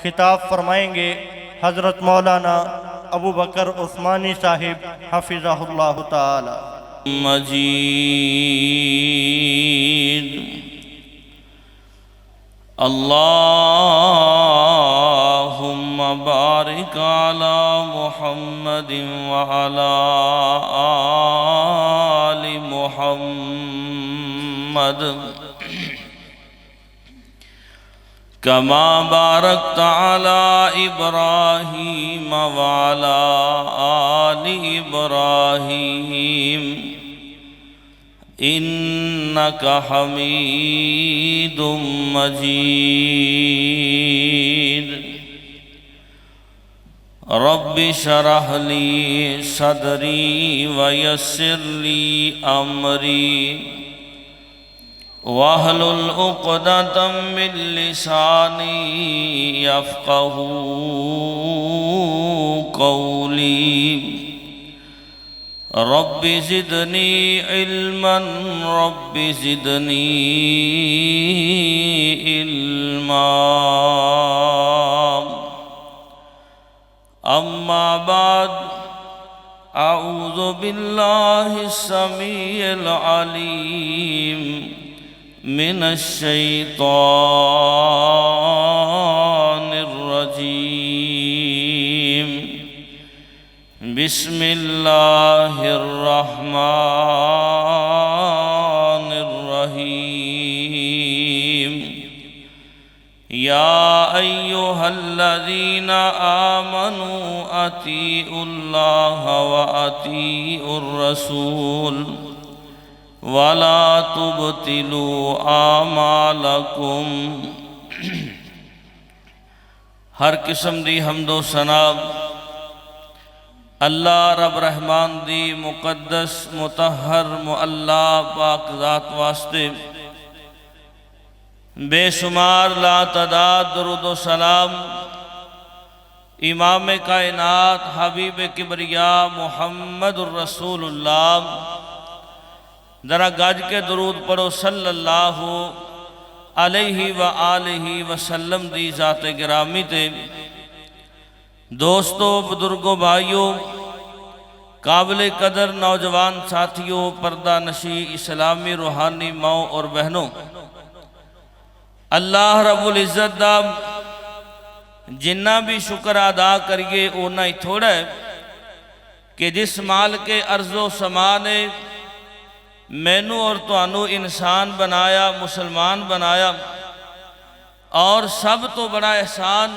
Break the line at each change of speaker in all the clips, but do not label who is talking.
खिताब फरमाएंगे हज़रत मौलाना अबू बकर उस्मानी साहिब हफ़िज़हुल्लाह ताला।
मजीद अल्लाहुम्मा बारिक अला मुहम्मदिन व अला आलि मुहम्मद कमा बारकत अला इब्राहीम व अला आलि इब्राहीम इन्नका हमीदुम मजीद। रब्बि शरह ली सदरी व यस्सिर ली अमरी वहलुल उक़दतम मिन लिसानी यफ़क़हू क़ौली। Rabbi ज़िदनी इल्मन rabbi ज़िदनी इल्मा। अम्मा बाद अऊज़ु बिल्लाहि समीइल अलीम मिनश शैतानिर रजीम। बिस्मिल्लाहिर रहमानिर रहीम। या अय्युहल्लज़ीना आमनू अतीउल्लाह व अतीउर रसूल वला तुबतिलू आमालकुम। हर किस्म दी हमदो सना अल्लाह रब रहमान दी मुकद्दस मुतहर मुअल्ला पाक ज़ात वास्ते बेशुमार लातदाद दुरूद व सलाम इमाम कायनात हबीब किबरिया मुहम्मदुर रसूलुल्लाह। ज़रा गज के दुरूद पढ़ो सल्लल्लाहु अलैहि व आलिहि वसल्लम दी ज़ात गिरामी ते। दोस्तों, बुजुर्गों, भाइयों, काबिल कदर नौजवान साथियों, पर्दा नशी इस्लामी रूहानी माओ और बहनों, अल्लाह रब्बुल इज़्ज़त दा जिन्ना भी शुक्र अदा करिए उन्ना ही थोड़ा है कि जिस माल के अर्ज़ो समा ने मैनू और तुहानू इंसान बनाया, मुसलमान बनाया, और सब तो बड़ा एहसान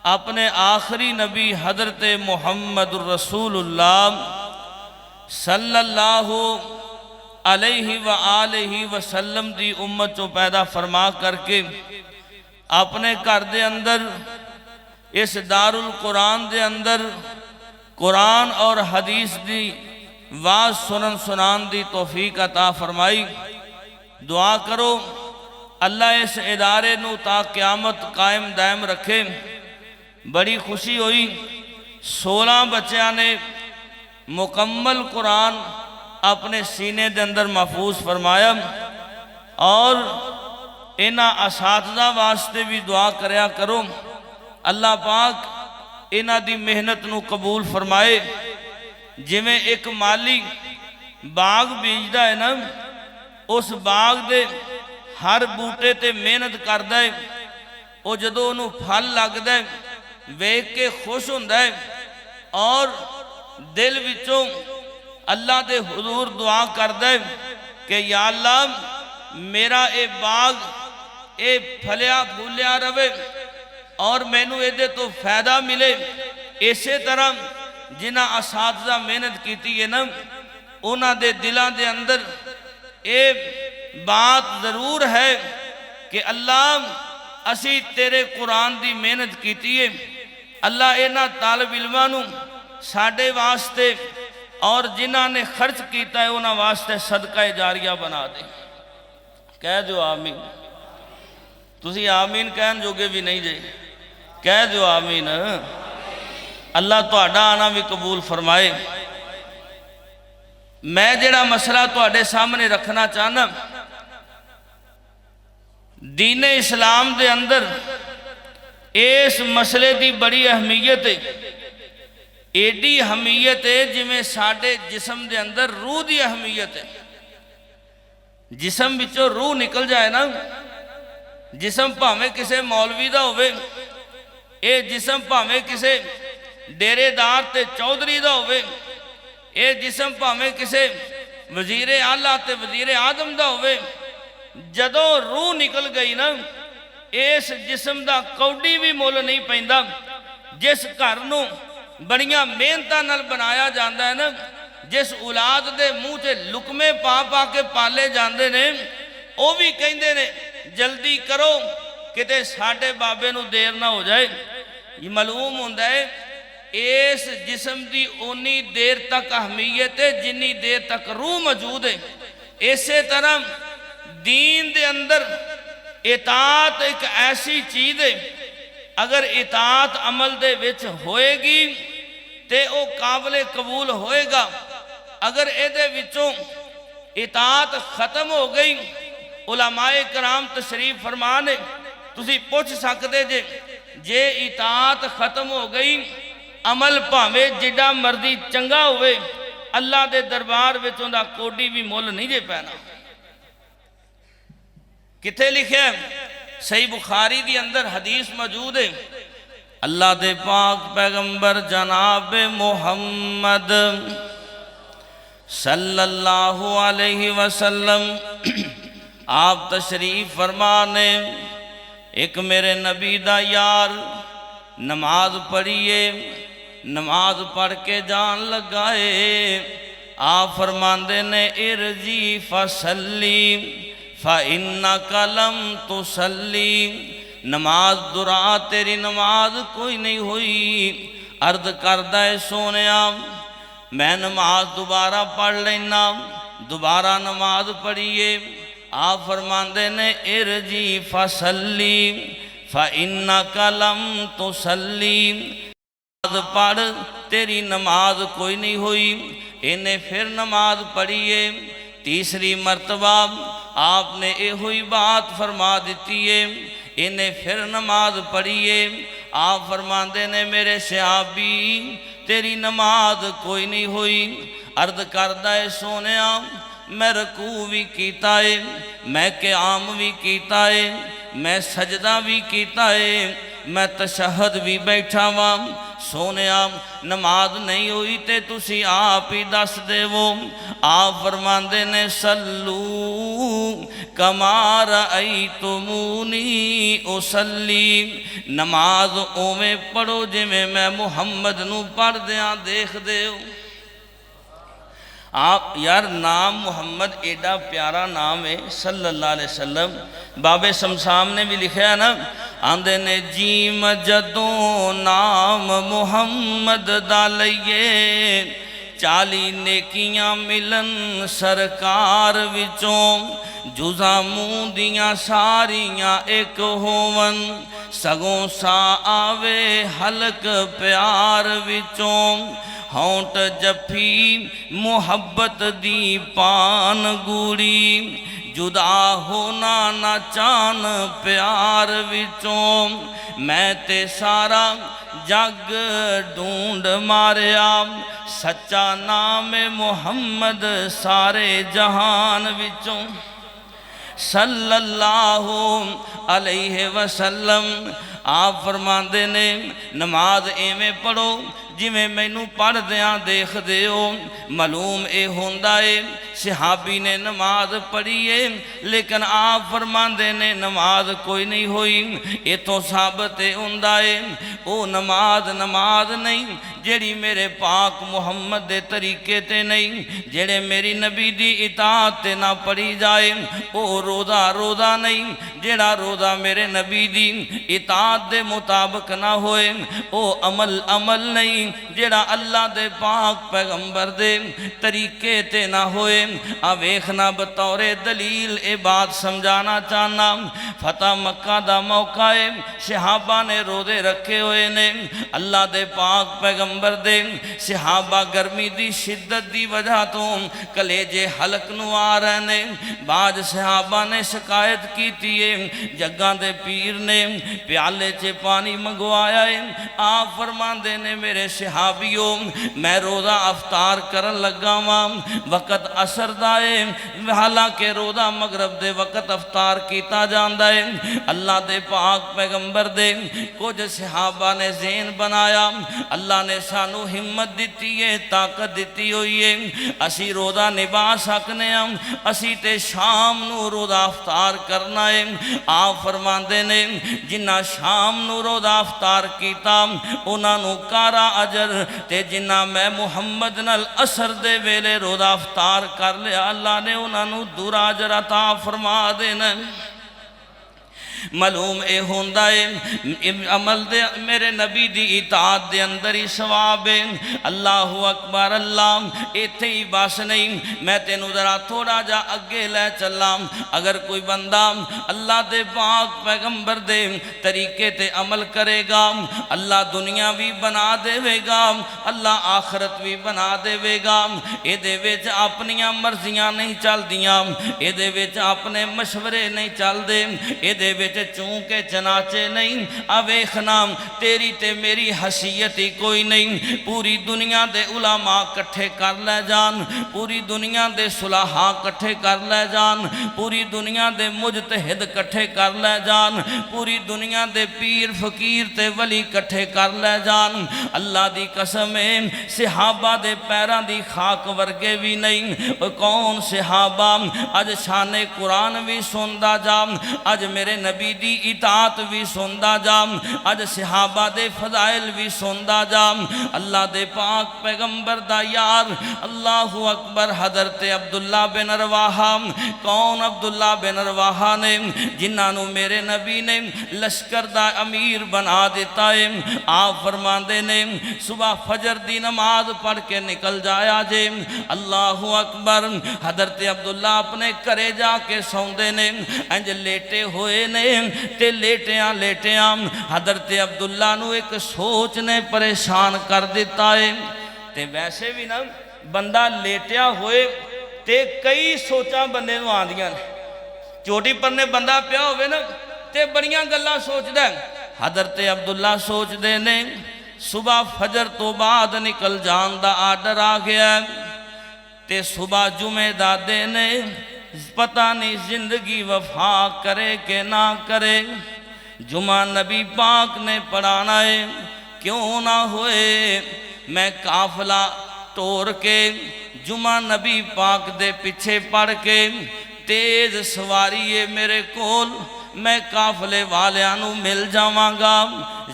अपने आखिरी नबी हज़रत मुहम्मदुर रसूलुल्लाह सल्लल्लाहु अलैहि व आलिहि वसल्लम दी उम्मत चो पैदा फरमा करके अपने घर दे अंदर इस दारुल कुरान दे अंदर कुरान और हदीस दी वाज सुनन सुनान दी तौफीक अता फरमाई। दुआ करो अल्लाह इस इदारे नू ता क़यामत कायम दायम रखे। बड़ी खुशी हुई, 16 बच्चों ने मुकम्मल कुरान अपने सीने दे अंदर महफूज फरमाया, और इन्हां असातिज़ा वास्ते भी दुआ करया करो अल्लाह पाक इन्हां दी मेहनत नू कबूल फरमाए। जिमें एक माली बाग बीजदा है ना, उस बाग दे हर बूटे ते मेहनत करदा है, वो जदों उन्होंने फल लगदा है वेख के खुश हुंदा है, और दिल विचों अल्लाह दे हुजूर दुआ करदा है कि या अल्लाह मेरा ये बाग ये फलिया फूलिया रवे और मैनू ये तो फायदा मिले। इसे तरह जिन्हां असातिज़ा मेहनत की है ना, उन्हां दे दिलों के अंदर ये बात जरूर है कि अल्लाह असी तेरे कुरान की मेहनत की है, अल्लाह इन्हां तालिब इल्मां नूं साडे वास्ते और जिन्हां ने खर्च किया है उन्हां वास्ते सदका जारिया बना दे। कह दो आमीन। तुसी आमीन कहन जोगे भी नहीं जे, कह दो आमीन। अल्लाह तुहाडा आना भी कबूल फरमाए। मैं जिहड़ा मसला तुहाडे सामने रखना चाहना, दीन इस्लाम दे अंदर इस मसले की बड़ी अहमीयत है, एडी अहमीयत है जिमें साडे जिसम के अंदर रूह की अहमीयत है। जिसम विचों रूह निकल जाए ना, जिसम भावें किसी मौलवी का होवे, ये जिसम भावें किसी डेरेदार ते चौधरी का होवे, ये जिसम भावें किसी वजीर आला ते वजीर आदम का होवे, जदों रूह निकल गई ना, इस जिसम का कौडी भी मुल नहीं पैंदा। जिस घर नूं बड़ियां मेहनतां नाल बनाया जाता है ना, जिस औलाद दे मुँह से लुकमे पा पा के पाले जाते ने, वो भी कहते ने जल्दी करो किते साडे बाबे नूं देर ना हो जाए। ये मालूम होंदा है इस जिस्म की उन्नी देर तक अहमीयत है जिन्नी देर तक रूह मौजूद है। इसे तरह दीन दे अंदर इताअत एक ऐसी चीज़ है, अगर इताअत अमल दे विच होएगी ते वो काबिल कबूल होएगा। अगर इहदे विचों इताअत खत्म हो गई, उलमाए कराम तशरीफ फरमा ने, तुसी पूछ सकते जे इताअत खत्म हो गई, अमल भावें जिड्डा मर्जी चंगा होवे, अल्लाह दे दरबार विच उहदा कोडी भी मुल नहीं जे पैना। किथे लिखा सही बुखारी दी अंदर हदीस मौजूद है, अल्लाह दे पाक पैगंबर जनाब मुहम्मद सल्लल्लाहु अलैहि वसल्लम आप तशरीफ फरमा ने, एक मेरे नबी दा यार नमाज पढ़िए, नमाज पढ़ के जान लगाए। आप फरमाते ने इरजी फसल्ली फ़इन्ना कलम तुसल्ली, नमाज दुरा तेरी नमाज कोई नहीं हुई। अर्द करदा है सोनिया मैं नमाज दोबारा पढ़ लेना, दोबारा नमाज पढ़िए। आप फरमाते ने इरजी फसल्ली फ़इन्ना कलम तुसल्ली, नमाज पढ़ तेरी नमाज कोई नहीं हुई। इन्हें फिर नमाज पढ़िए, तीसरी मरतबा आपने यो ही बात फरमा दी है। इन्हें फिर नमाज पढ़िए, आप फरमाते ने मेरे सहाबी तेरी नमाज कोई नहीं हुई। अर्द करदा है सोनिया मैं रकू भी कीता है, मैं क़याम भी कीता है, मैं सजदा भी कीता है, मैं तशहद भी बैठा वा। सोनिया नमाज नहीं हुई ते तुसी आप ही दस देवो। आप फरमाते ने सल्लू कमा रअयतुमूनी उसल्ली, नमाज उवें पढ़ो जिवें मैं मुहम्मद नूं पढ़दियां देखदे हो। आप यार नाम मुहम्मद एडा प्यारा नाम है सल्लल्लाहु अलैहि वसल्लम। बाबे शमसाम ने भी लिखा है ना, आंदे ने जीम जदों नाम मुहम्मद दा लईए, 40 नेकियां मिलन सरकार विचों, जुज़ा मूँह दियां सारियां एक होवन, सगों सा आवे हलक प्यार विचों, होंठ जफी मुहब्बत दी पान गूड़ी, जुदा होना ना चान प्यार विचों। मैं ते सारा जग ढूंढ मारिया, सच्चा नाम मुहम्मद सारे जहान विचों। सल्लल्लाहु अलैहि वसल्लम आप फरमाते ने नमाज एवें पढ़ो जिमें मैनू पढ़दियां देखदे हो। मालूम ये होंदा है सहाबी ने नमाज पढ़ी है, लेकिन आप फरमाते ने नमाज कोई नहीं हुई। इतों साबित होंदा है वो नमाज नहीं जेड़ी मेरे पाक मुहम्मद दे तरीके ते नहीं, जेड़े मेरी नबी दी इताअत ते ना पढ़ी जाए। वो रोज़ा नहीं, जेड़ा रोज़ा मेरे नबी दी इताअत दे मुताबिक ना होए वो अमल नहीं। जेड़ा अल्लाह दे पाक पैगंबर दे तरीके ते ना होए। आ वेखना बतौरे दलील ए बात समझाना चाहना। फतह मक्का दा मौका है, सहाबा ने रोजे रखे हुए ने। अल्लाह दे पाक पैगंबर दे सहाबा गर्मी दी शिद्दत दी वजह तो कलेजे हलक नू आ रहे ने। बाज सहाबा ने शिकायत की जग्गा दे पीर ने प्याले च पानी मंगवाया है। आप फरमाते ने मेरे सहाबियों मैं रोज़ा अफतार करन लगा वां, वक़्त असर दा है, हालांकि रोज़ा मगरब दे वक़्त अफतार किया जाता है। अल्लाह दे पाक पैगंबर दे कुछ सहाबा ने ज़हन बनाया, अल्लाह ने सानू हिम्मत दी है, ताकत दी हुई है, असी रोज़ा निभा सकने हम, असी ते शाम नू रोज़ा अफतार करना है। आप फरमाते ने जिन्ना शाम नू रोज़ा अफतार किया उन्होंने कारा अजर, ते जिन्ना मैं मुहम्मद नाल असर दे वेले रोज़ा अफतार कर लिया अल्लाह ने उन्होंने दूरा अजर अता फरमा देना। मालूम ए होंदा है अमल दे मेरे नबी दी इताअत दे अंदर ही सवाब है। अल्लाहु अकबर। अल्लाह इत्थे ही बस नहीं, मैं तेनू जरा थोड़ा जा अगे लै चला। अगर कोई बंदा अल्लाह दे पाक पैगंबर दे तरीके ते अमल करेगा अल्लाह दुनिया भी बना देवेगा, अल्लाह आखरत भी बना देवेगा। इहदे विच अपनियां मर्जियां नहीं चलदियां, इहदे विच अपने मशवरे नहीं चलदे, इहदे विच चूं के चनाचे नहीं। अवेखना तेरी ते मेरी हसीयत ही कोई नहीं। पूरी दुनिया दे उलामा कट्ठे कर ले जान, पूरी दुनिया दे सुलाहा कट्ठे कर ले जान, पूरी दुनिया दे मुजतहिद कट्ठे कर ले जान, पूरी दुनिया दे पीर फकीर ते वली कट्ठे कर ले जान। अल्लाह दी कसम है सहाबा दे पैरां दी खाक वर्गे भी नहीं। कौन सहाबा अज शाने कुरान भी सुनदा जा, अज मेरे नबी दी इताअत भी सुनदा जा, अज सहाबा दे फजाइल भी सुनदा जा। अल्लाह दे पाक पैगंबर दा यार अल्लाहु अकबर हजरत अब्दुल्ला बिन रवाहा। कौन अब्दुल्ला बिन रवाहा ने जिन्होंने मेरे नबी ने लश्कर दा अमीर बना दिता है। आप फरमाते ने सुबह फजर दी नमाज पढ़ के निकल जाया जे। अल्लाहु अकबर। हजरत अब्दुल्ला अपने घरे जाके सौंदे ने, इंज लेटे हुए ने ते लेटिया लेटिया हजरत अब्दुल्ला नू एक सोच ने परेशान कर दिता है। ते वैसे भी ना बंदा लेटिया होए ते कई सोचा बंदे नू आंदियां ने। चोटी परने बंदा पिया होवे ना ते बड़ियां गल्लां सोचदा। हजरत अब्दुल्ला सोचदे ने सुबह फजर तो बाद निकल जान दा आर्डर आ गया ते सुबह जुमे दा दिन पता नहीं जिंदगी वफा करे के ना करे। जुमा नबी पाक ने पढ़ाना है, क्यों ना होए मैं काफला तोड़ के जुमा नबी पाक दे पीछे पढ़ के तेज सवारी है मेरे कोल, मैं काफले वालियां नू मिल जावांगा।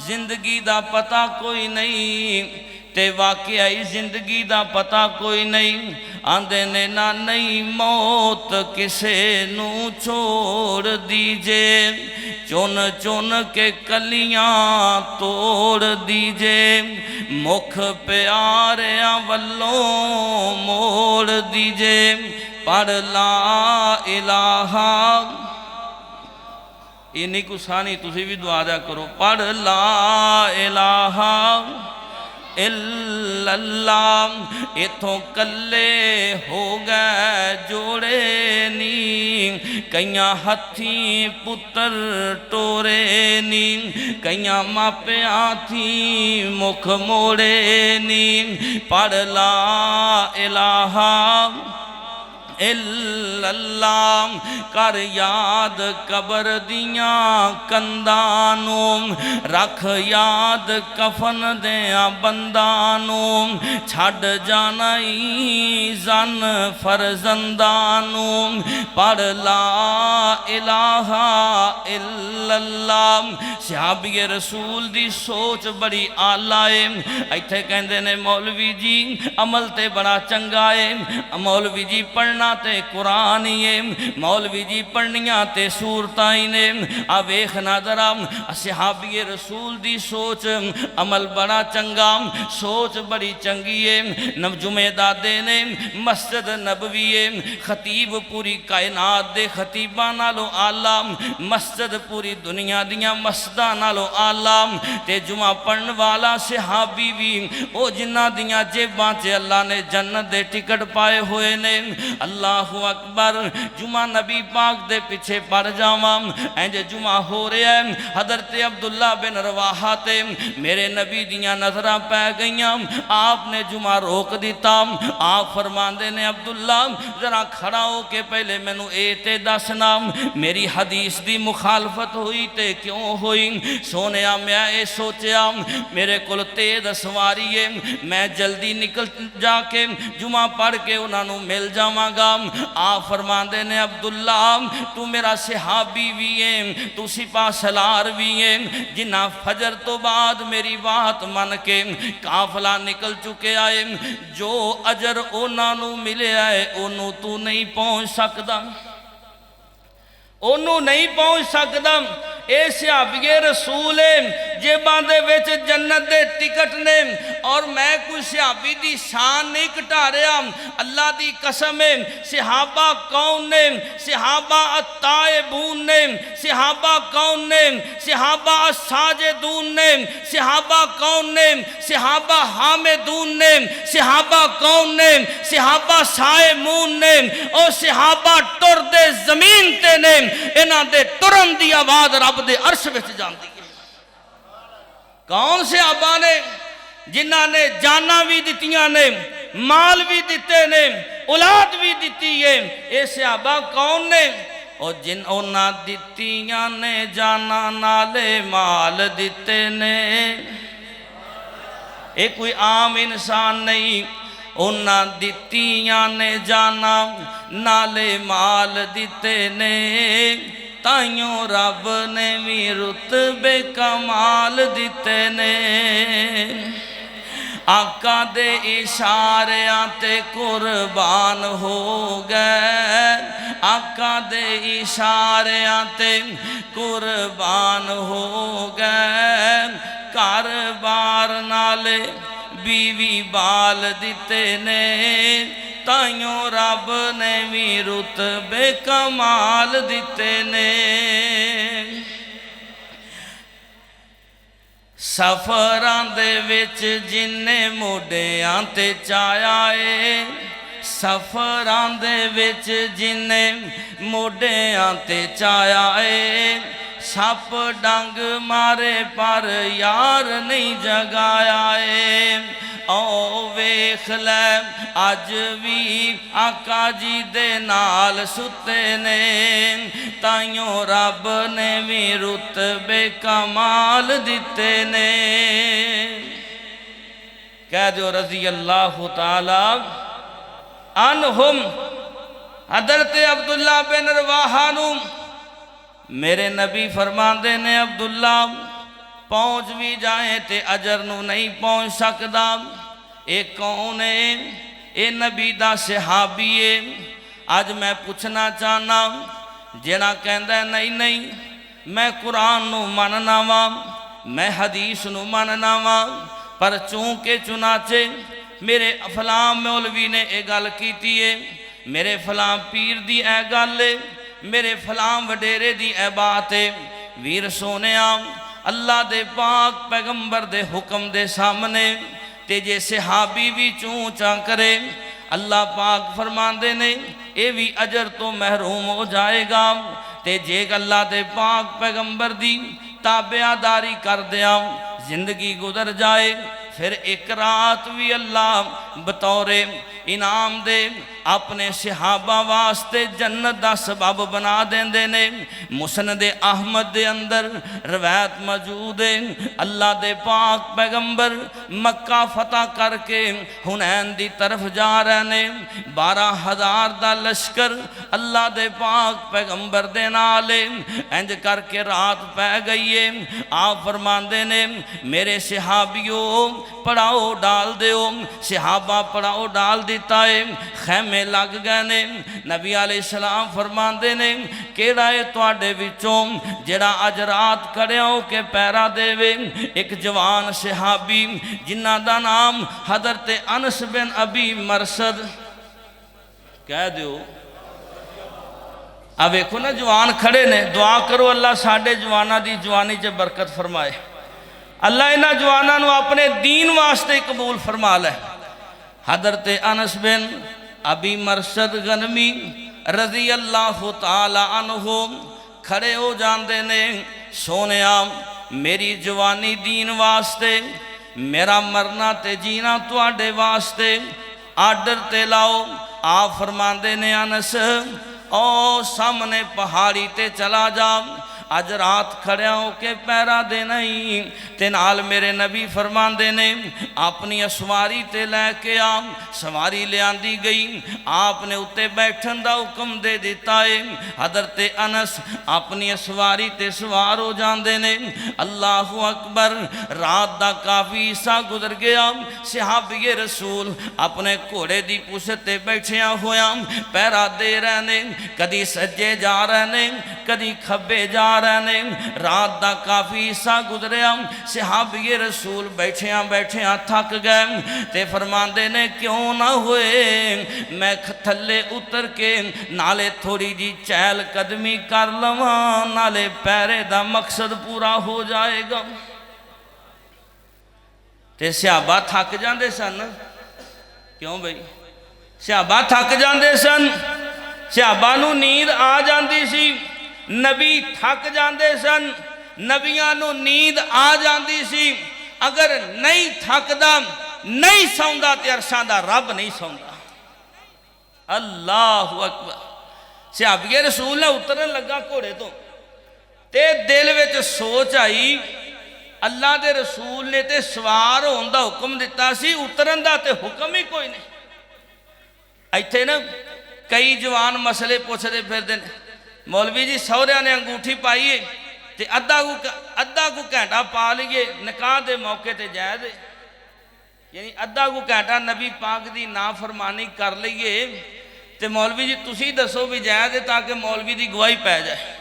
जिंदगी दा पता कोई नहीं ते वाकया जिंदगी दा पता कोई नहीं। आंदे ने ना नहीं मौत किसे नू छोड़ दीजे, चुन चुन के कलियां तोड़ दीजे, मुख प्यारियां वल्लों मोड़ दीजे। पढ़ ला इलाहा इन्नी कुसानी तुसी भी दुआ दिया करो। पढ़ ला इलाहा इल्लल्लाह। इथों कल्ले हो गए जोड़े नी, कईयां हथी पुत्र टोरे नी, कईयां मापिया थी मुख मोड़े नी। पढ़ ला इलाहा इल्लल्लाह। कर याद कबर दियां कंदानू, रख याद कफन दियां बंदानू, छड़ जाना जन फरजंदानू। पढ़ ला इलाहा इल्लल्लाह। सहाबिए रसूल दी सोच बड़ी आला है। इत्थे कहंदे ने मौलवी जी अमल ते बड़ा चंगा है, मौलवी जी पढ़ना ते कुरान ही है, मौलवी जी पढ़नियां ते सूरतां ही ने। आ वेखना जरा सहाबी रसूल दी सोच अमल बड़ा चंगा, सोच बड़ी चंगी है। जुमे दादे ने मस्जिद नबवी है, खतीब पूरी कायनात दे खतीबां नालों आला, मस्जिद पूरी दुनिया दियां मस्जिदां नालों आला। ते जुमा पढ़न वाला सहाबी भी ओ जिन्हां दियां जेबां च अल्लाह ने जन्नत दे टिकट पाए हुए ने। अल्लाहु अकबर। जुमा नबी पाक दे पीछे पड़ जावां, इंज जुमा हो रहा है। हजरत अब्दुल्ला बिन रवाहा ते मेरे नबी दियां नजरां पै गईयां। आपने जुमा रोक दिता। आप फरमांदे ने अब्दुल्ला जरा खड़ा हो के पहले मैनू ए ते दसना, मेरी हदीस दी मुखालफत हुई ते क्यों हुई? सोनिया मैं ये सोचा मेरे को तेज सवारी है, मैं जल्दी निकल जाके जुमा पढ़ के उन्होंने मिल जावांगा। आप फरमांदे ने अब्दुल्ला तू मेरा सहाबी भी है, तू सिपा सलार भी है, जिन्ना फजर तो बाद मेरी बात मन के काफला निकल चुके आए। जो अजर उन्होंने मिले है उन्होंने तू नहीं पहुँच सकता, उन्होंने नहीं पहुँच सकता। ये सहाबिए रसूल है, जेबां दे विच जन्नत दे टिकट ने। और मैं कोई सहाबी दी शान नहीं घटा रहा, अल्लाह दी कसम है। सहाबा कौन ने? सहाबा अत्ताइबून ने। सहाबा कौन ने? सहाबा अस्साजिदून ने। सहाबा कौन ने? सहाबा हामिदून ने। सहाबा कौन ने? सहाबा साइमून ने। और सहाबा टुरदे जमीन ते ने, इन्हां दे टुरन दी आवाज़ रब दे अर्श विच जांदी है। कौन सहाबा ने? जिन्हां ने जाना भी दित्तियां ने, माल भी दिते ने, औलाद भी दिती है। ये सहाबा कौन ने? और जिन उन्हां दित्तियां ने जाना नाले माल दिते ने। ये कोई आम इंसान नहीं, उन्हां दित्तियां ने जाना नाले माल दिते ने। ताइयों रब ने भी रुतबे कमाल दिते ने। आका दे इशारियां ते कुर्बान हो गए, आका दे इशारियां ते कुर्बान हो गए। घर बार नाले बीवी बाल दिते ने। ताइयों रब ने भी रुतबे कमाल दिते ने। सफरां दे विच जिन्ने मोढियां ते चाया ए, सफरां दे विच जिन्ने मोढियां ते चाया ए। सप डंग मारे पर यार नहीं जगाया ए। ओ वेख लै अज भी आका जी दे नाल सुते ने। ताइयों रब ने भी रुतबे कमाल दिते ने। कह दो रजी अल्लाह ताला अनहुम। हजरत अब्दुल्ला बिन रवाहा नू मेरे नबी फरमांदे ने अब्दुल्ला पहुँच भी जाए ते अजर नू नहीं पहुँच सकता। ये कौन है? ये नबी दा सहाबी है। अज मैं पूछना चाहना, जेड़ा कहंदा नहीं नहीं मैं कुरान नू मनना वा, मैं हदीस नू मनना वा, पर चूंकि चुनाचे मेरे फलां मौलवी ने यह गल कीती है, मेरे फलां पीर दी ए गल है, मेरे फलां वडेरे दी ए बात है। वीर सोनिया अल्लाह दे पाक पैगंबर दे हुक्म दे सामने ते जे सहाबी भी चूं चा करे, अल्लाह पाक फरमांदे ने ये भी अजर तो महरूम हो जाएगा। ते जे अल्लाह दे पाक पैगंबर दी ताबियादारी कर दिया जिंदगी गुजर जाए, फिर एक रात भी अल्लाह बतौरे इनाम दे अपने सहाबा वास्ते जन्नत दा सबब बना देंदे ने। मुस्नद अहमद दे अंदर रवायत मौजूद है, अल्लाह दे पाक पैगंबर मक्का फतह करके हुनैन दी तरफ जा रहे ने। 12,000 दा लश्कर अल्लाह दे पाक पैगंबर दे नाल इंज करके रात पै गई है। आप फरमांदे ने मेरे सहाबियों पड़ाओ डाल दो, सहाबा पड़ाओ डाल दी दिता है, खैमे लग गए ने। नबी अलैहिस्सलाम फरमाते ने केड़ा है तुहाडे विचों जेड़ा अज रात खड़िया हो के पैरा देवे। एक जवान सहाबी जिन्ना दा नाम हज़रत अनस बिन अबी मरसद, कह दो आ वेखो ना जवान खड़े ने। दुआ करो अल्लाह साडे जवानां दी जवानी च बरकत फरमाए, अल्लाह इन्हां जवानां नूं अपने दीन वास्ते कबूल फरमा लै। हज़रत अनस बिन अबी मरसद गनमी रज़ी अल्लाह तआला अन्हु खड़े हो जाते ने। सोनिया मेरी जवानी दीन वास्ते, मेरा मरना ते जीना तुहाडे वास्ते, आर्डर ते लाओ। आप फरमाते ने अनस ओ सामने पहाड़ी ते चला जा, अज रात खड़िया हो के पैरा देना ही। ते नाल मेरे नबी फरमाते ने अपनी सवारी ते लैके आ। सवारी लियांदी गई, आपने उत्ते बैठन का हुक्म दे दिता है। हज़रत अनस अपनी सवारी ते सवार हो जाते ने। अल्लाह अकबर। रात का काफ़ी हिस्सा गुजर गया। सहाबी रसूल अपने घोड़े की पुछ ते बैठिया होया पैरा दे रहे ने, कदी सज्जे जा रहे ने, कदी खब्बे जा रहे ने। रात का काफ़ी हिस्सा गुजरिया। सहाबी रसूल बैठिया बैठिया थक गए ते फरमाते ने क्यों ना होए मैं थल्ले उतर के नाले थोड़ी जी चहल कदमी कर लवा, नाले पैरे का मकसद पूरा हो जाएगा। ते सहाबा थक जाते सन। क्यों बई? सहाबा थक जाते सन, सहाबा नूं नींद आ जाती सी। नबी थक जाते सन, नबियां नूं नींद आ जाती सी। अगर नहीं थकदा नहीं सौंदा ते अरशां दा रब नहीं सौंदा। अल्लाह अकबर। सहाबी रसूल ने उतरन लगा घोड़े तो ते दिल विच सोच आई अल्लाह दे रसूल ने ते सवार होने का हुक्म दिता सी, उतरन का तो हुक्म ही कोई नहीं। इत्थे ना कई जवान मसले पुछते फिरते हैं, मौलवी जी सहुरिया ने अंगूठी पाई है तो अद्धा कु घंटा पा लीए निकाह के मौके पर जायज़ है, यानी अद्धा कु घंटा नबी पाक की नाफरमानी कर लीए तो मौलवी जी तुसी दसो भी जायज़ है ताकि मौलवी की गवाही पै जाए।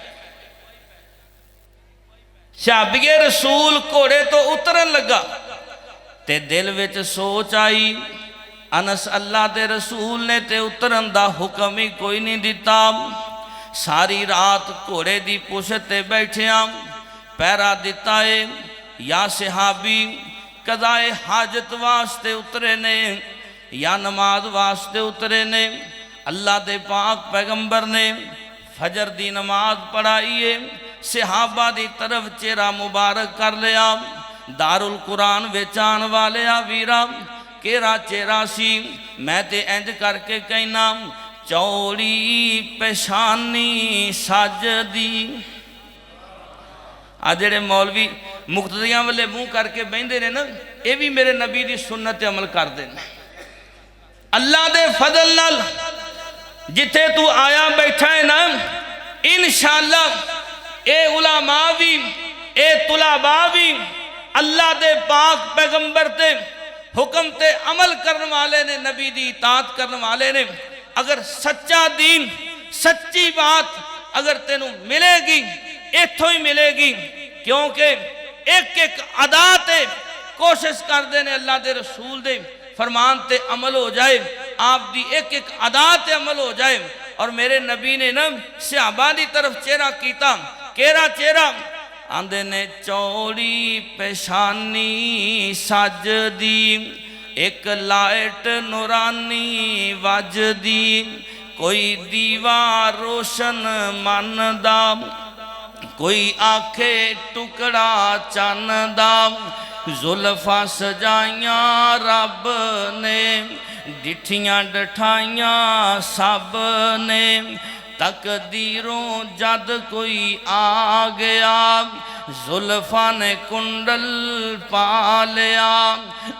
सहाबी रसूल घोड़े तो उतरन लगा ते दिल विच सोच आई अनस अल्लाह के रसूल ने ते उतरन का हुक्म ही कोई नहीं दिता। सारी रात घोड़े की पुछ ते बैठिया पैरा दिता है। या सहाबी कदाए हाजत वास्ते उतरे ने या नमाज वास्ते उतरे ने। अल्लाह के पाक पैगंबर ने फजर की नमाज पढ़ाई है, सहाबा की तरफ चेहरा मुबारक कर लिया। दारुल कुरान विच आने वाले वीरा केरा चेहरा सी, मैं ते इंज करके कहना चौड़ी पेशानी सजदी। आ जेड़े मौलवी मुक्तदियां वाले मुँह करके बहते ने ना, ये भी मेरे नबी की सुन्नत अमल करते हैं। अल्लाह दे फजल नाल जिथे तू आया बैठा है ना, इंशाअल्लाह ए उलामा भी ए तुलाबा भी अल्लाह दे पाक पैगंबर ते हुक्म ते अमल करने वाले ने, नबी दी इताअत करने वाले ने। अगर सच्चा दीन सच्ची बात अगर तेनू मिलेगी इथों ही मिलेगी, क्योंकि एक एक अदा ते कोशिश करते हैं अल्लाह के रसूल दे फरमान ते अमल हो जाए, आप दी एक एक अदा ते अमल हो जाए। और मेरे नबी ने ना सहाबा की तरफ चेहरा कीता, केरा चेहरा आंदे ने चौड़ी पेशानी सजदी, एक लाइट नूरानी वजदी, कोई दीवा रोशन मन दा, कोई आखे टुकड़ा चन दा, जुल्फा सजाइया रब ने, डिठियां डठाइयां सब ने, तकदीरों जद कोई आ गया, जुल्फा ने कुंडल पा लिया,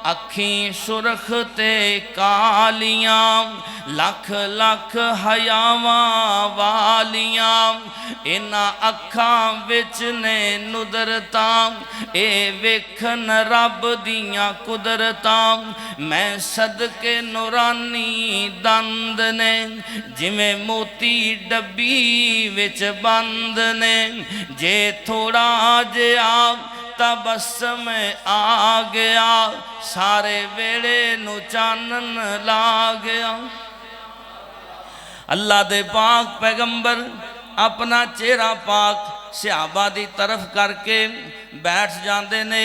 अखीं सुरख ते कालियां लख लख हयावां वालियां इन्हां अखां विच ने नुदरतां ए वेखन रब दियां कुदरतां मैं सदके नूरानी दंद ने जिवें मोती डब्बी विच बंद ने जे थोड़ा जिहा तबस्सम आ गया सारे वेड़े नू चानन ला गया। अल्लाह दे पाक पैगंबर अपना चेहरा पाक सहाबा दी तरफ करके बैठ जाते ने।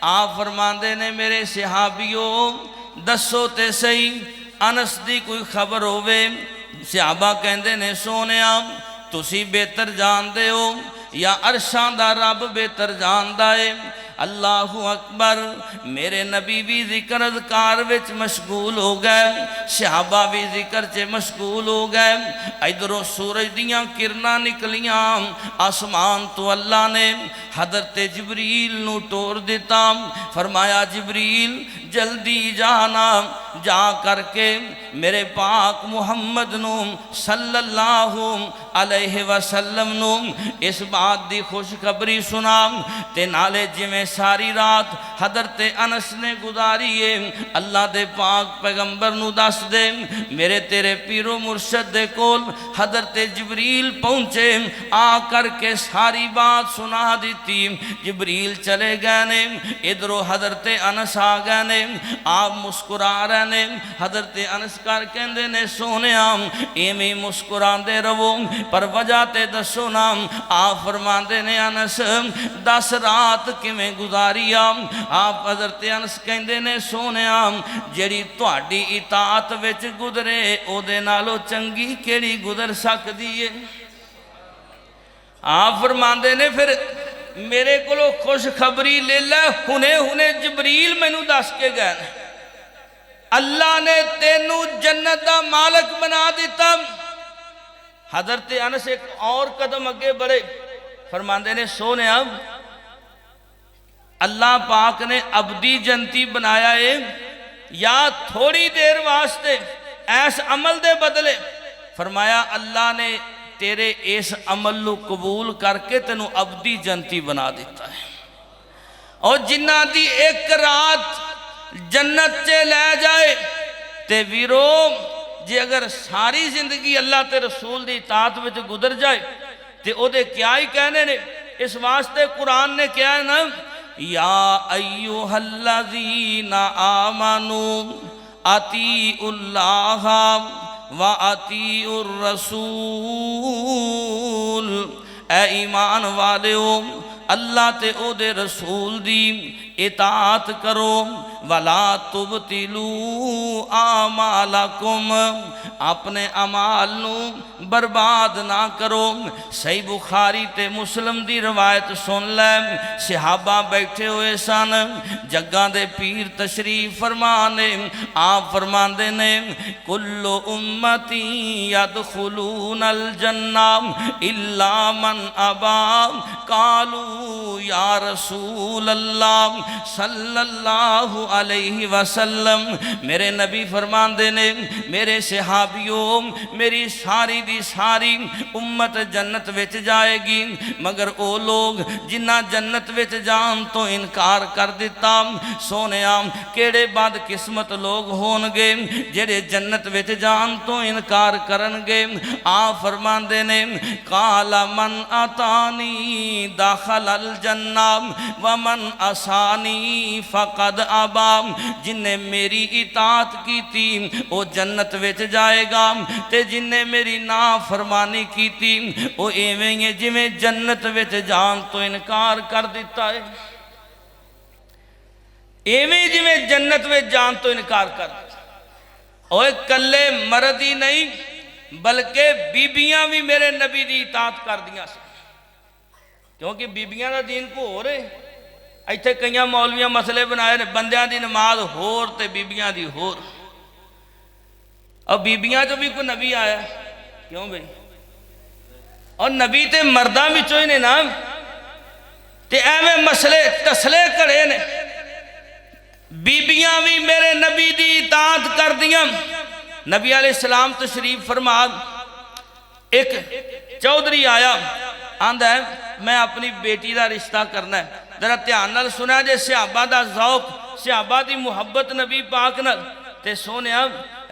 आप फरमाते ने मेरे सहाबियों दसो ते सही अनस दी कोई खबर होवे। सहाबा कहते ने सोनिया तुसी बेहतर जानते हो या अरशां दा रब बेहतर जानदा है। अल्लाहु अकबर। मेरे नबी भी जिक्र अज़कार विच मशगूल हो गए, सहाबा भी जिक्र च मशगूल हो गए। इधरों सूरज दियां किरनां निकलियां आसमान तो अल्लाह ने हज़रत जिबरील नू टोर दिता। फरमाया जिबरील जल्दी जाना, जा करके मेरे पाक मुहम्मद नू सल्लल्लाहु अलैहि वसल्लम नू इस बात दी खुशखबरी सुना ते नाले जिवें सारी रात हज़रत अनस ने गुजारी है अल्लाह दे पाक पैगंबर नू दस दे मेरे तेरे पीरो मुर्शद दे कोल हज़रत जिबरील पहुँचे, आ करके सारी बात सुना दी। जिबरील चले गए ने, इधरों हज़रत अनस आ गए ने। आप मुस्कुरा रहे ने। हज़रत अनस कर कहते ने सोने इवें मुस्कुराते रहो पर वजह ते दसो ना। आप फरमाते ने अनस दस रात किवें गुजारी आप हज़रत अनस कहते ने सोने जिहड़ी तुहाडी इताअत विच गुजरे ओदे नालों चंगी केड़ी गुजर सकदी है। आप फरमाते ने फिर मेरे कोलों खुशखबरी ले लै, हुने हुने जिबरील मैनू दस के गए अल्लाह ने तेनू जन्नत दा मालक बना दिता। हज़रत अनस एक और कदम अगे बढ़े, फरमाते ने सोने अल्लाह पाक ने अबदी जन्नती बनाया है या थोड़ी देर वास्ते ऐस अमल दे बदले। फरमाया अल्लाह ने तेरे इस अमल को कबूल करके तेनू अबदी जन्नती बना दिता है। और जिन्ना दी एक रात जन्नत च लै जाए ते वीरो जे अगर सारी जिंदगी अल्लाह ते रसूल दी इताअत विच गुजर जाए ते ओदे क्या ही कहने ने। इस वास्ते कुरान ने क्या है ना, या अय्युहल्लज़ीना आमनू अतीउल्लाह व अतीउर रसूल। ए ईमान वालेओ अल्लाह ते ओदे रसूल दी इताअत करो। वला तुबतिलू आमालकुम, अपने अमाल नू बर्बाद ना करो। सही बुखारी ते मुस्लिम दी रवायत सुन लै। सहाबा बैठे हुए सन, जग्गां दे पीर तशरीफ फरमाने। आप फरमाते ने कुल्लु उम्मती यदखुलूनल जन्ना इल्ला मन अबा। कालू या रसूल अल्लाह सल्लल्लाहु अलैहि वसल्लम। मेरे नबी फरमाते ने मेरे सहाबियों मेरी सारी दी सारी उम्मत जन्नत विच जाएगी मगर वो लोग जिन्ना जन्नत विच जान तो इनकार कर दिता। सोनिया केड़े बदकिस्मत लोग होणगे जेड़े जन्नत विच जान तो इनकार करनगे। आप फरमाते ने काला मन अतानी दाखल अल जन्ना व मन असानी फ़क़द अबा। जिन्हें मेरी इताअत की थी वो जन्नत विच जाएगा ते जिन्हें मेरी ना फरमानी की थी वो इवें ही जिवें जन्नत विच जान तो इनकार कर दिता है। इवें जिवें जन्नत विच जान तो इनकार कर दिता। ओए कल्ले मर्द ही नहीं बल्कि बीबियां भी मेरे नबी की इताअत कर दियां सी, क्योंकि बीबियां का दीन को हो रहे। इत्थे कई मौलवियां मसले बनाए ने, बंदियां दी नमाज होर ते बीबियां दी होर। और बीबियां चो भी कोई नबी आया क्यों भाई? और नबी ते मर्दां विचों ही ने ना, ते एवें मसले तसले घड़े ने। बीबियां भी मेरे नबी दी इताअत कर दियां। नबी अलैहिस्सलाम तशरीफ फरमा, एक चौधरी आया, आंदा है मैं अपनी बेटी का रिश्ता करना है। जरा ध्यान नाल सुना जे सहाबा दा ज़ौक, सहाबा दी मुहब्बत नबी पाक नाल। ते सोनिया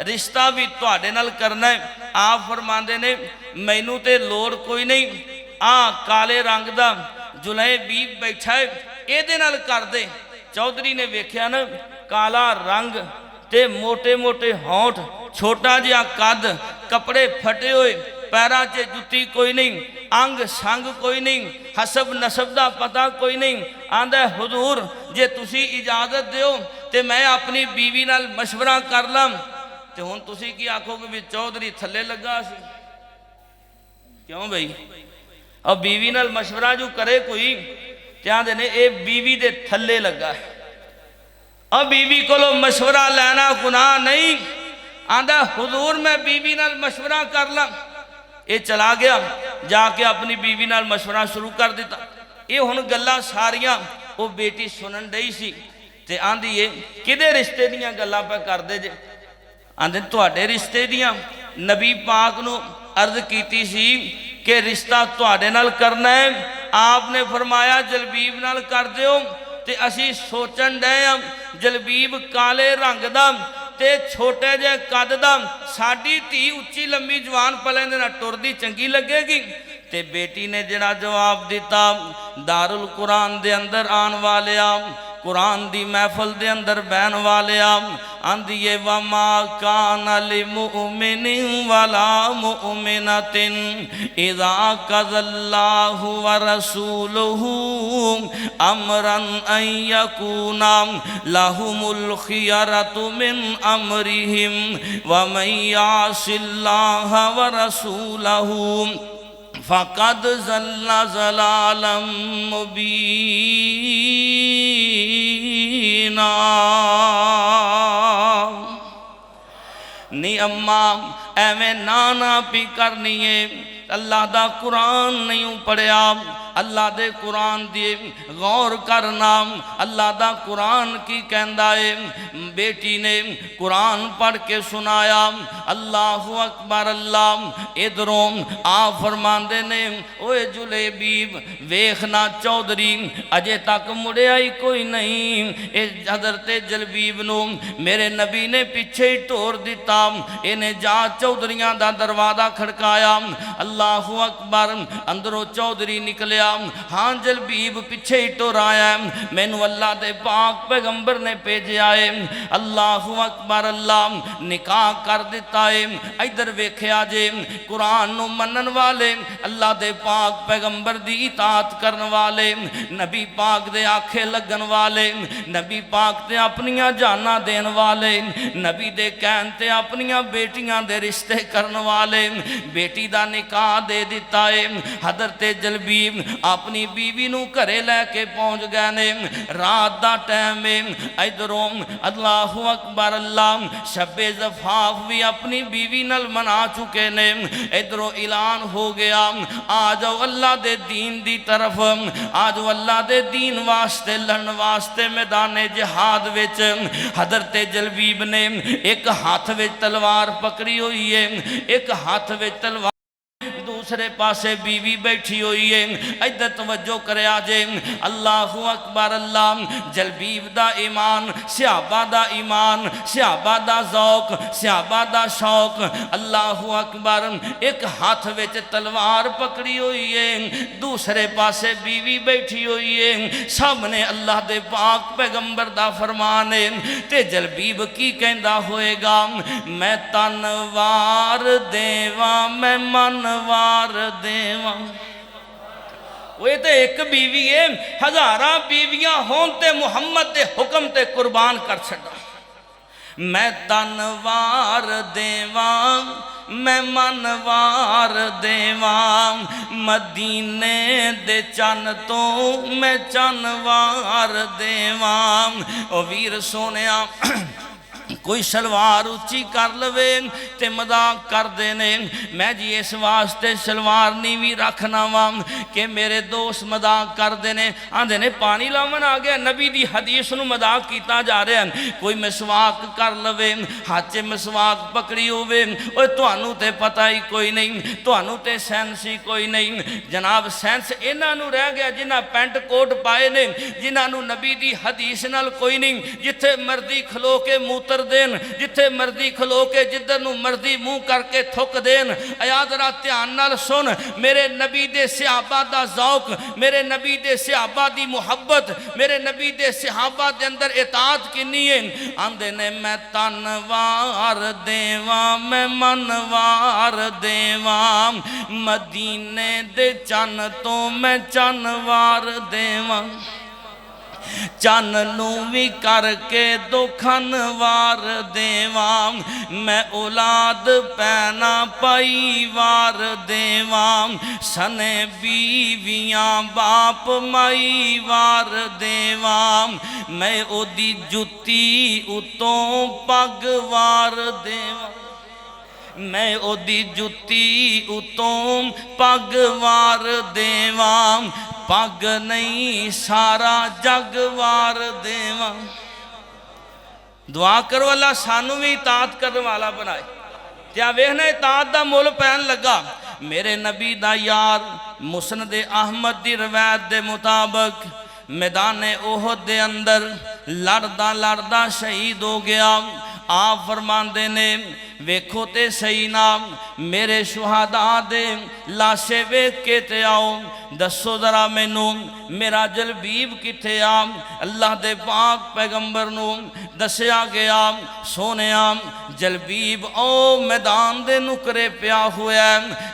रिश्ता भी तुहाडे नाल करना है। आप फरमांदे ने मैनू ते लोड़ कोई नहीं, काले रंग दा जुलै बीब बैठा है, ਇਹਦੇ नाल कर दे। चौधरी ने वेख्या ना, काला रंग ते मोटे मोटे होंठ, छोटा जिहा कद, कपड़े फटे हुए, पैरां 'च जुत्ती कोई नहीं, अंग संग कोई नहीं, हसब नसब का पता कोई नहीं। आंदा हुजूर जे तुसी इजाजत दिओ ते मैं अपनी बीवी नाल मशवरा कर लां। ते हुण तुसी की आखोगे भी चौधरी थल्ले लगा सी? क्यों बई, अब बीवी नाल मशवरा जो करे कोई ते आंदे ने ये बीवी दे थल्ले लगा है। अब बीवी कोलो मशवरा लेना गुनाह नहीं। आंदा हुजूर मैं बीवी नाल मशवरा कर ला। ये चला गया, जाके अपनी बीवी नाल मशवरा शुरू कर दिता। ये हुण गल्लां सारियां वो बेटी सुनन डई सी ते आंदी है किदे रिश्ते दीयां गल्लां पे करदे जे? आंदे तुहाडे रिश्ते दीयां। नबी पाक नूं अर्ज कीती सी कि रिश्ता तुहाडे नाल करना है। आपने फरमाया जलबीब नाल कर दिओ। ते असी सोचन डे आ जलबीब काले रंग दा ते छोटे जे कद दा, साडी धी उच्ची लंबी जवान पले दे नाल टुरदी चंगी लगेगी? ते बेटी ने जिहड़ा जवाब दिता, दारुल कुरान दे अंदर आन वालिया, कुरान दी महफल दे अंदर बहन वालिया, आंदी है वमा कान लिल मुमिनिन वला मुमिनतिन इज़ा कज़ल्लाहु व रसूलुहु अमरन अन यकूना लहुमुल खियरतु मिन अमरिहिम व मन यासिल्लाह व रसूलहु फ़क़द ज़ल्ला ज़लालन मुबीना। नी अम्मा एवें ना पी करनी है, अल्लाह दा कुरान नहीं पढ़िया, अल्लाह दे कुरान दी गौर करना। अल्लाह दा कुरान की कहंदा है? बेटी ने कुरान पढ़ के सुनाया, अल्लाहु अकबर अल्लाह। इधरों आप फरमांदे ने ओए जुलेबीब वेखना चौधरी अजे तक मुड़िया ही कोई नहीं। इस हज़रते जलबीब नूं मेरे नबी ने पीछे ही टोर दिता। इन्हें जा चौधरियां दा दरवाजा खड़काया, अल्लाहु अकबर। अंदरों चौधरी निकलिया, हाँ जलबीब पीछे ही टुर आया, मैनू अल्लाह दे पाक पैगंबर ने भेजा है। अल्लाहु अकबर अल्लाह, निकाह कर दिता है। इधर वेख्या जे कुरान नू मनन वाले, अल्लाह दे पाक पैगंबर दी इताअत करन वाले, नबी पाक दे आखे लगन वाले, नबी पाक ते अपनियां जाना देन वाले, नबी दे कहन ते अपनियां बेटियां दे रिश्ते करन वाले, बेटी दा निकाह दे दिता है। हज़रत जलबीब अपनी बीवी नू घरे लैके पहुँच गए ने। रात दा टाइम है। इधरों अल्लाहु अकबर अल्लाह, शब्बे ज़फ़ाफ भी अपनी बीवी नाल मना चुके ने। इधरों ऐलान हो गया, आ जाओ अल्लाह दे दीन दी तरफ, आ जाओ अल्लाह दे दीन वास्ते लड़न वास्ते मैदाने जिहाद विच। हज़रत जलबीब ने एक हाथ विच तलवार पकड़ी हुई है, एक हाथ विच तलवार, दूसरे पासे बीवी बैठी हुई है। इधर तवज्जो करे जे, अल्लाहु अकबर अल्लाह। जलबीब दा ईमान, सहाबा दा ईमान, सहाबा दा ज़ौक, सहाबा दा शौक। अल्लाहु अकबर। एक हाथ विच तलवार पकड़ी हुई है, दूसरे पासे बीवी बैठी हुई है। सामने अल्लाह दे पाक पैगंबर दा फरमान है। ते जलबीब की कहंदा होएगा, मैं तनवार देवा मैं मनवार देवा। वो तो एक बीवी है, हजारा बीवियां होन ते मुहम्मद दे हुक्म ते कुर्बान कर छड़ा। मैं तनवार देवा मैं मनवार देवा, मदीने दे चन तो मैं चनवार देवा। ओ वीर सोनिया कोई सलवार उच्ची कर लवे ते मजाक करते ने। मैं जी इस वास्ते सलवार नीवी रखना वा कि मेरे दोस्त मजाक करते ने, आंदे ने पानी लावन आ गया। नबी दी हदीस नूं मजाक किया जा रहा है। कोई मिसवाक कर लवे, हाथ च मिसवाक पकड़ी होवे, ओए तुहानू ते पता ही कोई नहीं, तुहानू ते सेंस ही कोई नहीं। जनाब सेंस इन्हां नूं रह गया जिन्हां पेंट कोट पाए ने, जिन्हां नूं नबी दी हदीस नाल कोई नहीं। जिथे मर्जी खलो के मूत्र देन, जिथे मर्जी खलो के जिधर नूं मर्जी मुंह करके थुक देन। आया जरा ध्यान नाल सुन, मेरे नबी दे सहाबा दा ज़ौक, मेरे नबी दे सहाबा दी मुहब्बत, मेरे नबी दे सहाबा दे अंदर इताअत किन्नी है। आंदे ने मैं तनवार देवा, मैं मनवार देवा, मदीने दे चन तो मैं चनवार देवा, चन नू भी करके दुखन वार देवा, मैं औलाद पैना पाई वार देवा, सने बीवियां बाप माई वार देवा, मैं ओदी जुत्ती उतों पग वार देवा, मैं ओदी जुत्ती उतों पग वार देवा, पग नहीं सारा जग वार देवा। दुआ करो अल्लाह सानू भी इताअत करने वाला बनाए। क्या वेखना इताअत दा मुल पैन लगा। मेरे नबी दा यार मुस्नद अहमद दी रवायत दे मुताबिक मैदान ओहद दे अंदर लड़दा लड़दा शहीद हो गया। आप फरमाते ने वेखो ते सही ना मेरे शुहादा दे लाशे वेख के ते आओ, दसो जरा मैनू मेरा जलबीब किथे आ। अल्लाह दे पाक पैगंबर नू दसिया गया, सोने जलबीब ओ मैदान दे नुकरे पिया हुआ,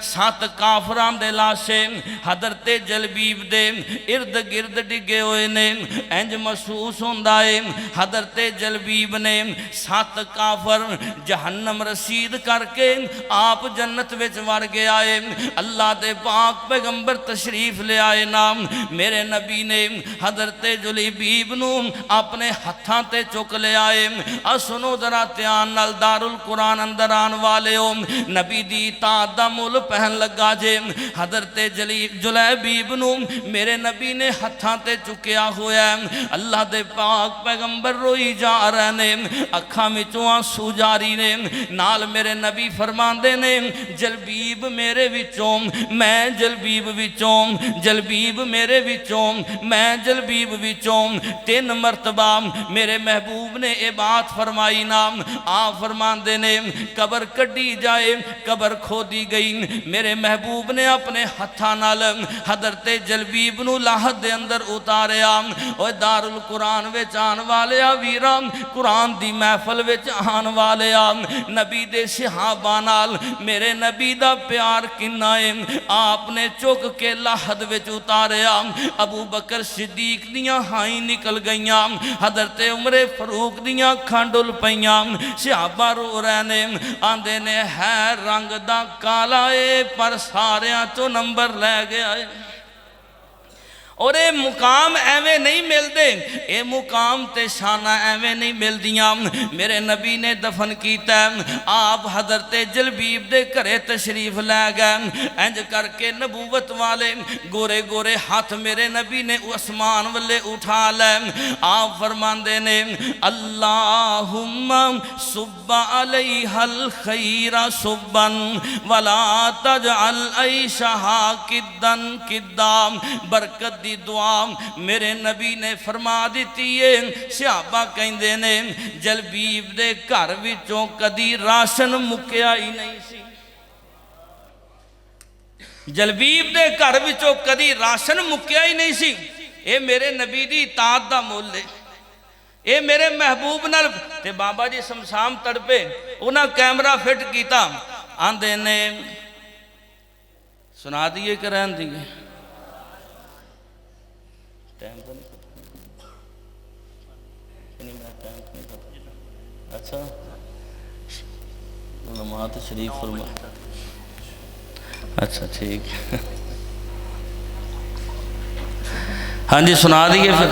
7 काफरां दे लाशे हजरते जलबीब दे इर्द गिर्द डिगे हुए ने। इंज महसूस होंदा है हजरते जलबीब ने 7 काफर जहन्नम रसीद करके आप जन्नत विच वड़ गया है। अल्लाह दे पाक पैगंबर तशरीफ ले आए नाम। मेरे नबी ने हजरते जलबीब नू अपने हत्थां ते चुक ले आए। आ सुनो जरा ध्यान नाल, दारुल कुरान अंदर आन वाले हो, नबी दी इताअत दा मुल पहन लगा जे। हजरते जलबीब नू मेरे नबी ने हत्थां ते चुकिया होया। अल्लाह दे पाक पैगंबर रोई जा रहे ने, अखां विचों आंसू जारी ने। नाल मेरे नबी फरमांदे ने जलबीब मेरे विचों, मैं जलबीब विचों, जलबीब मेरे विचों, मैं जलबीब विचों। 3 मरतबा मेरे महबूब ने ये बात फरमाई नाम। आप फरमांदे ने कबर कड्डी जाए, कबर खोदी गई। मेरे महबूब ने अपने हत्थां नाल हजरते जलबीब नू लाहत दे अंदर उतारिया। और दारुल कुरान विच आन वाले वीरा, कुरान दी महफल विच आन वाले नबी दे सहाबा नाल मेरे नबी दा प्यार किन्ना है। आपने चुक के लाहद विच उतारिया। अबू बकर सिद्दीक दियां हाई निकल गईयां, हजरत उमरे फरूक दियां अखां डुल पईयां। सहाबा रो रहे ने, आंदे ने है रंग दा काला है पर सारियां तो नंबर लै गया है। और ये मुकाम एवें नहीं मिलते, ये मुकाम ते शाना एवें नहीं मिलदियां। मेरे नबी ने दफन किया, आप हजरते जलबीब दे घरे तशरीफ लै गए। इंज करके नबूवत वाले गोरे गोरे हाथ मेरे नबी ने आसमान वाले उठा लै। आप फरमांदे ने अल्लाहुम्मा सुब्बा अलैहल खैरा सुब्बन वला तजअल ऐशहा किद्दन किद्दा। बरकत दुआ मेरे नबी ने फरमा दी है। सहाबा कहंदे ने जलबीब दे घर विचों कदी राशन मुक्या ही नहीं सी। जलबीब दे घर विचों कदी राशन मुक्या ही नहीं सी। ये मेरे नबी दी इताअत दा मुल है। ये मेरे महबूब नाल ते बाबा जी शमशाम तड़पे, उन्हां कैमरा फिट किया। आंदे ने सुना दिए कि रहन दिए टाइम तो नहीं पता। अच्छा नमाज शरीफ फरमा, अच्छा ठीक। हाँ जी सुना दिए फिर।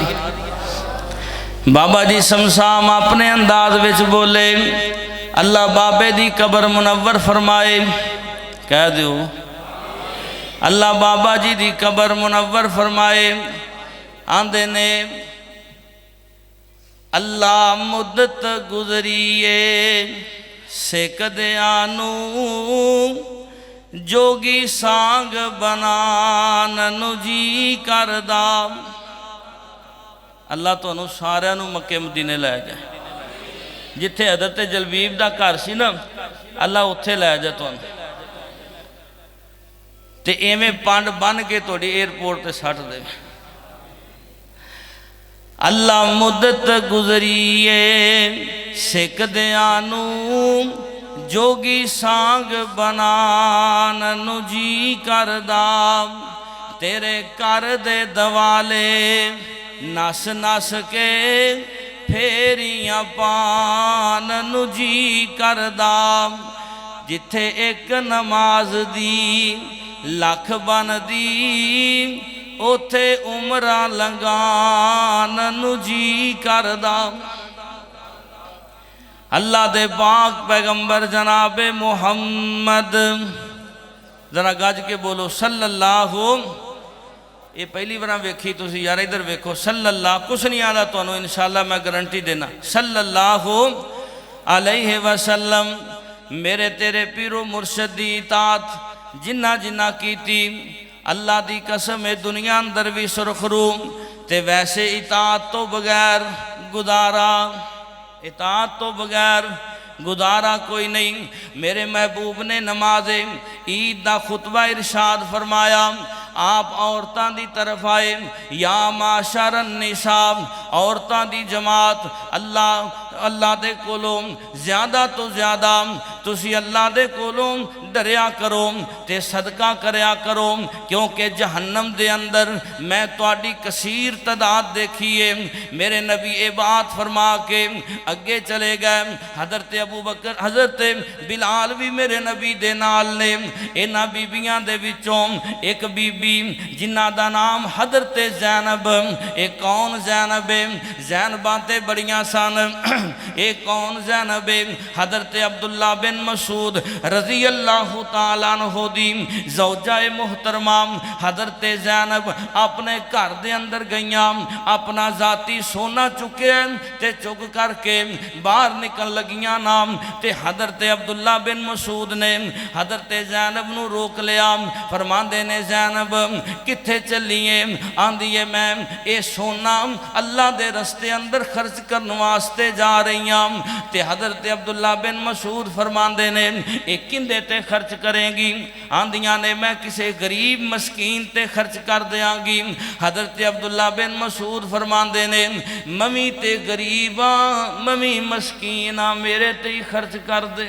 बाबा जी समसाम अपने अंदाज विच बोले, अल्लाह बाबे दी कबर मुनव्वर फरमाए। कह दो अल्लाह बाबा जी दी कबर मुनव्वर फरमाए। आंदे ने अल्लाह मुद्दत गुजरीए सिकदियां नू जोगी सांग बनान नू जी करदा। अल्लाह तुहानू सारिਆਂ ਨੂੰ मक्के मदीने लै जाए। जिथे हज़रत जलबीब दा घर सी ना, अल्लाह उत्थे लै जाए तुहानू, ते एवें पंड बन के तुहाडी एयरपोर्ट ते सट दे। अल्लाह मुद्दत गुजरीए सिकदियां नू जोगी सांग बनान नू जी करदा। तेरे घर दे दवाले नस नस के फेरियां पान नू जी करदा। जिथे एक नमाज दी लख बनदी, उथे उमरा लंगान नू जी करदा। अल्लाह दे पाक पैगंबर जनाबे मुहम्मद, जरा गज के बोलो सल्लल्लाहु। ये पहली बार वेखी तुसी यार, इधर वेखो सल्लल्लाहु, कुछ नहीं आता तुहानू इंशाअल्लाह मैं गारंटी देना। सल्लल्लाहु अलैहि वसल्लम। मेरे तेरे पीरो मुर्शद दी इताअत जिन्ना जिन्ना कीती, अल्लाह दी कसम है दुनिया अंदर भी सुरखरू, ते वैसे इताअत तो बगैर गुजारा, इताअत तो बगैर गुजारा कोई नहीं। मेरे महबूब ने नमाज ईद दा खुतबा इरशाद फरमाया। आप औरतां दी तरफ आए, या माशरन निसाब, औरतां दी जमात, अल्लाह दे कोलों ज़्यादा तो ज़्यादा तुसी अल्लाह दे कोलों डरिया करो ते सदका करया करो, क्योंकि जहन्नम दे अंदर मैं तुहाडी कसीर तादाद देखी है। मेरे नबी ये बात फरमा के अगे चले गए। हज़रत अबू बकर, हज़रत बिलाल भी मेरे नबी दे नाल ने। इन्हां बीबियां दे विचों एक बीबी जिन्हां दा नाम हज़रत ज़ैनब। एक कौन ज़ैनब है? ज़ैनबां ते बड़ियां सन। एक कौन ज़ैनब है? हज़रत अब्दुल्ला बिन मसूद रज़ी अल्लाह तआला अन्हु दी ज़ौजाए मुहतरमा हज़रत ज़ैनब अपने घर दे अंदर गईयां, अपना जाती सोना चुके ते चुक करके बाहर निकल लगियां नाम, ते हज़रत अब्दुल्ला बिन मसूद ने हज़रत ज़ैनब नू रोक लिया। फरमांदे ने ज़ैनब किथे चलीए? आंदी है मैं ये सोना अल्लाह दे रस्ते अंदर खर्च करने वास्ते जा रही हूँ। ते हज़रत अब्दुल्ला बिन मसूद फरमांदे ने एक किंदे ते खर्च करेंगी? आंदियां ने मैं किसी गरीब मस्कीन ते खर्च कर देंगी। हज़रत अब्दुल्ला बिन मसूद फरमांदे ने ममी ते गरीबा, ममी मस्कीना, मेरे ते ही खर्च कर दे।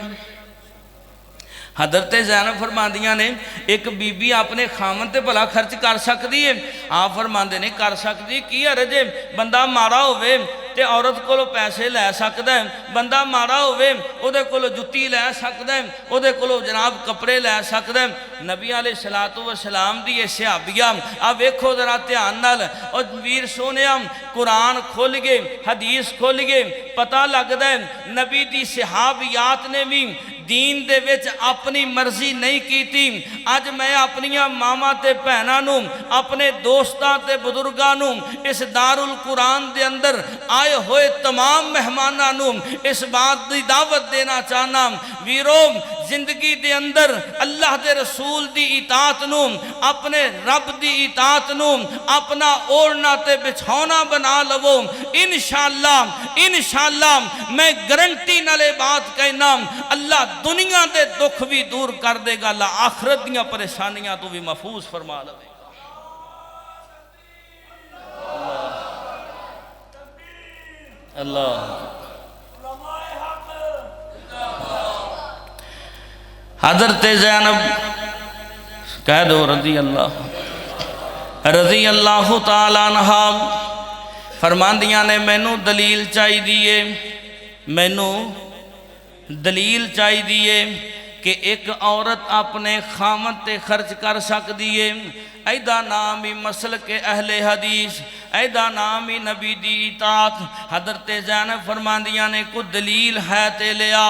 हज़रत ज़ैनब फरमांदियां ने एक बीबी अपने खामन ते भला खर्च कर सकती है? आप फरमांदे ने कर सकती। की हरज है? बंदा माड़ा होवे ते औरत कोलों पैसे लै सकदा है, बंदा माड़ा होवे उहदे कोलों जुत्ती लै सकदा है, उहदे कोलों जनाब कपड़े लै सकदा है। नबी अलैहिस्सलातु वस्सलाम दी सहाबिया आ वेखो जरा ध्यान नाल, और वीर सोनिया कुरान खोल गए, हदीस खोल गए, पता लगदा है नबी दी सहाबियात ने भी दीन दे विच अपनी मर्जी नहीं की थी। अज मैं अपनिया मामा ते भैनां नूं, अपने दोस्तां ते बुजुर्गां नूं, इस दारुल कुरान दे अंदर आए हुए तमाम मेहमानां नूं इस बात की दावत देना चाहना, वीरो जिंदगी दे अंदर अल्लाह दे रसूल दी इताअत नूं, अपने रब दी इताअत नूं अपना ओढ़ना ते बिछौना बना लवो। इंशाअल्लाह इंशाअल्लाह मैं गारंटी नाल बात कहना, अल्लाह दुनिया के दुख भी दूर कर देगा, आखिरत दी परेशानियां तो भी महफूज फरमा लवेगा। अल्लाह हज़रत ज़ैनब कह दो रज़ी अल्लाह तआला अन्हा फरमांदियां ने मैनू दलील चाहिए, मैनू दलील चाहिए कि एक औरत अपने खामद ते खर्च कर सकती है। ऐदा नाम ही मसल के अहले हदीस, ऐदा नाम ही नबी दी इतात। हजरत ज़ैनब फरमांदियां ने को दलील है ते लिया।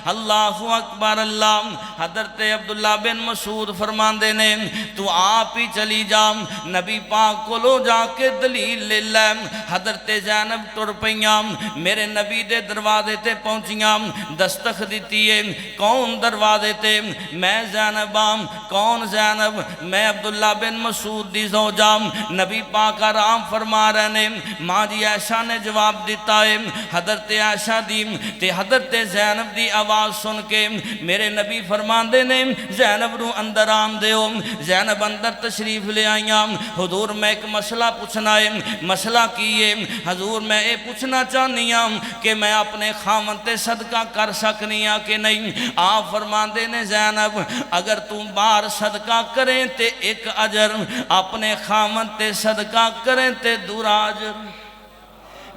अल्लाहु अकबर अल्लाह। हजरत अब्दुल्ला बिन मसूद फरमांदे ने तू आप ही चली जा, नबी पाक कोलो जाके दलील ले लै। हजरत ज़ैनब तुर पईयां, मेरे नबी दे दरवाजे ते पहुंचियां, दस्तक दिती है। कौन दरवाजे ते? मैं ज़ैनब आं। कौन ज़ैनब? मैं अब्दुल्ला बिन मसूद दी ज़ौजा। नबी पाक आराम फरमा रहे ने। माँ जी आयशा ने जवाब दिता है। हजरत आयशा दी ते हजरत ज़ैनब दी आवाज़ सुन के मेरे नबी फरमांदे ने ज़ैनब नूं अंदर आन दिओ। ज़ैनब अंदर तशरीफ ले आईयां। हुजूर मैं एक मसला पूछना है। मसला की है? हजूर मैं ये पूछना चाहनी हाँ कि मैं अपने खामन ते सदका कर सकनी हाँ कि नहीं। आप फरमांदे ने ज़ैनब अगर तू बाहर सदका करें ते एक अजर, अपने खामन ते सदका करें ते दूरा अजर।